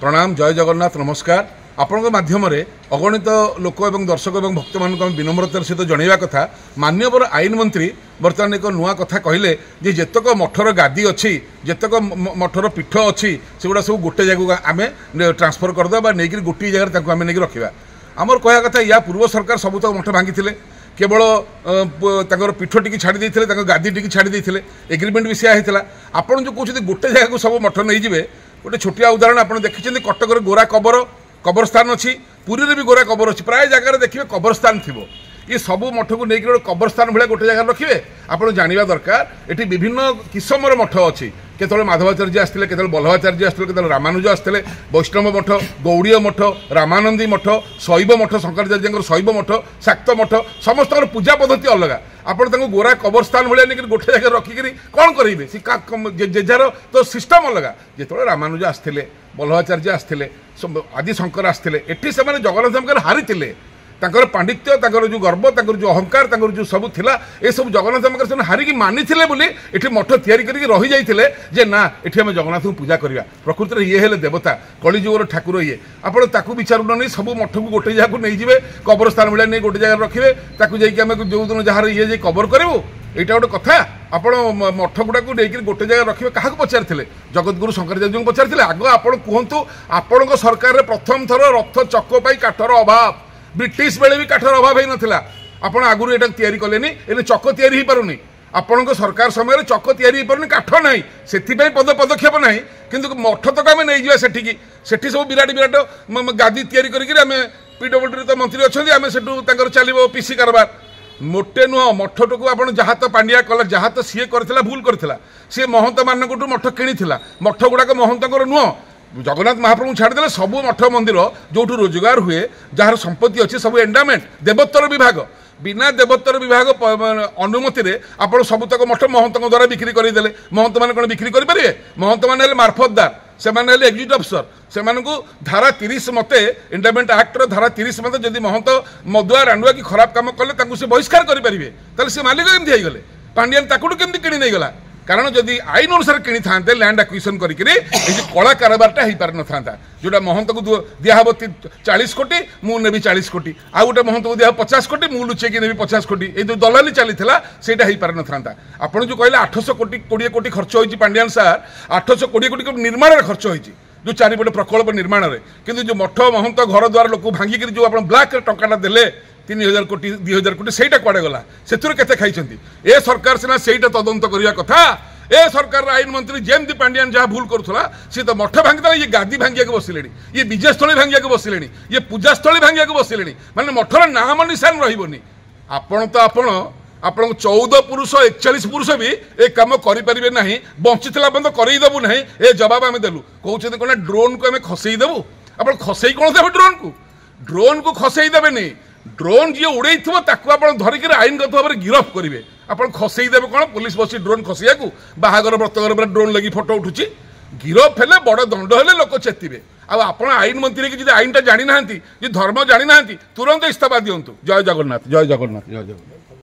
प्रणाम जय जगन्नाथ नमस्कार आपण माध्यम अगणित लोक एवं दर्शक एवं भक्त मान विनम्रतार सहित जनवा कथा माननीय आईन मंत्री बर्तमान एक नुआ कथा कहले जे जेतक मठर गादी अच्छी जेतक मठर पीठ अच्छी सेगुड़ा सब गोटे जगह आम ट्रांसफर करदे नहीं गोटे जगह आम नहीं रखा आमर कह कथा या पूर्व सरकार सबुत मठ भांगी केवल पीठ टी छाड़ी गादी टी छाड़ी एग्रीमेंट भी सी होता आपड़ जो कहते गोटे जगह सब मठ नहीं जाए गोटे छोटिया उदाहरण आप देखिए कटक गोरा कबरस्थान अच्छी पुरी में भी गोरा कबर अच्छी प्राय जगह देखिए कबरस्थान थी ये सब मठ को लेकिन गोटे कबरस्थान भाया गोटे जगह रखिए आपड़ जाना दरकार ये विभिन्न किसमर मठ अच्छी केतल माधवाचार्य आसते केतल बल्लभाचार्य आसते केतल रामानुज आसते वैष्णव मठ गौड़ीय मठ रामानंदी मठ शैव मठ शंकराचार्य शैव मठ शाक्त मठ समस्त पूजा पद्धति अलग आप गोरा कबरस्थान भाया नहीं गोटे जगह रखिक कौन करेंगे जेजार तो सिस्टम अलग जो रामानुज आसते बल्लभाचार्य आसते आदि शंकर आसते एटी से जगन्नाथ हारी पांडित्य जो गर्व जो अहंकार जो सब थिला ए सब जगन्नाथ हारिकी मानी ये मठ तैयारी रही जाते जे ना ये आम जगन्नाथ को पूजा करवा प्रकृति में ये हेले देवता कलिजुगर ठाकुर ये आपको विचार नहीं सब मठ को गोटे जगह नहीं जाए कबरस्थान भाया नहीं गोटे जगह रखिए जाकि जो दिन जहाँ ये कबर करूँ यहाँ गोटे कथा आपण मठ गुड़ा को लेकिन गोटे जगह रखिए क्या पचारे जगतगुरु शंकराचार्य को पचारे आग आप कहतु आपण सरकार प्रथम थर रथ चक काठर अभाव ब्रिटिश बेले भी काठर अभाव हो नाला आपण आगुरी एटा तैयारी कलेनी ए चक तैयारी हो पारुनी आपण सरकार समय चक तैयारी हो पारुनी काठ ना से पदक्षेप ना कि मठ तक आम नहीं जावा सेठी सब विराट विराट गादी तैयारी करके पीडब्ल्यूडी तो मंत्री अच्छा आम से चलो पीसी कारबार मोटे नुह मठ टू आप जहाँ तो पांड्या कला जहाँ तो सी कर भूल करता सी महंत मानक मठ किणी मठ गुड़ाक महंत नुह जगन्नाथ महाप्रभु छाड़दे सब मठ मंदिर जो रोजगार हुए जार संपत्ति अच्छी सब एंडामेंट देवोत्तर विभाग बिना देवोत्तर विभाग अनुमति रे आप सबतक मठ महंत द्वारा बिक्री करदे महंत मैंने कौन बिक्री करेंगे महंत मैंने मार्फतदार से एक्जिक्यूटिव अफसर से धारा 30 मते एंडामेंट आक्टर धारा 30 मते जदि महंत मदुआ रांडुआ कि खराब काम कले से बहिष्कार करेंगे से मालिक केमती होगले पांडियान ताकू केमती किणी नहीं गला कारण जदि आईन अनुसार किणी था लैंड एक्विजिशन करके कला कारबारटा हो पार ना जोटा महंत को दिहब 40 कोटी मुझे 40 कोटी आ गोटे महंत को दिहब 50 कोटी मुझे लुचेकी नेबी 50 कोटी ये जो दलाली चली से हो पार ना आपड़ जो कहले 800 कोटी 20 कोटी खर्च हो पांडियान सार 800 20 कोटी निर्माण खर्च हो जो चारिपटे प्रकल्प निर्माण में किंतु जो मठ महंत घर द्वार लोक भांगिक जो आप ब्लाक टंका देले 3000 कोटी 2000 कोटी से कड़े गला से खाई ए सरकार सीना से तदंत करने कथा ए सरकार आईन मंत्री जेमती पांडियान जहाँ भूल करूला सी तो मठ भांगी ये गादी भांगिया बसिले ये विजयस्थली भांगिया बसिले ये पूजास्थली भांगिया बसिले माने मठर नाम निशान रही आपण तो आपण 14 पुरुष 41 पुरुष भी ए कम करें ना बंचीला बंद करदेबू ना ए जवाब आम देलु कहते कौन ड्रोन को आम खसईदेबू आप खसई कौन देवे ड्रोन को खसईदेवे नहीं ड्रोन जी उड़े आप धरिक आईनगत भाव में गिरफ करेंगे आप खसईदेवे कौन पुलिस बस ड्रोन खसैया बाहागर व्रतघर पर ड्रोन लगी फोटो उठुची गिरफ हेले बड़ दंड हेले लोक चेतिबे आप आईन मंत्री की आईनटा जानी ना धर्म जानी ना तुरंत इस्तीफा दिंतु जय जगन्नाथ जय जगन्नाथ जय जगन्नाथ।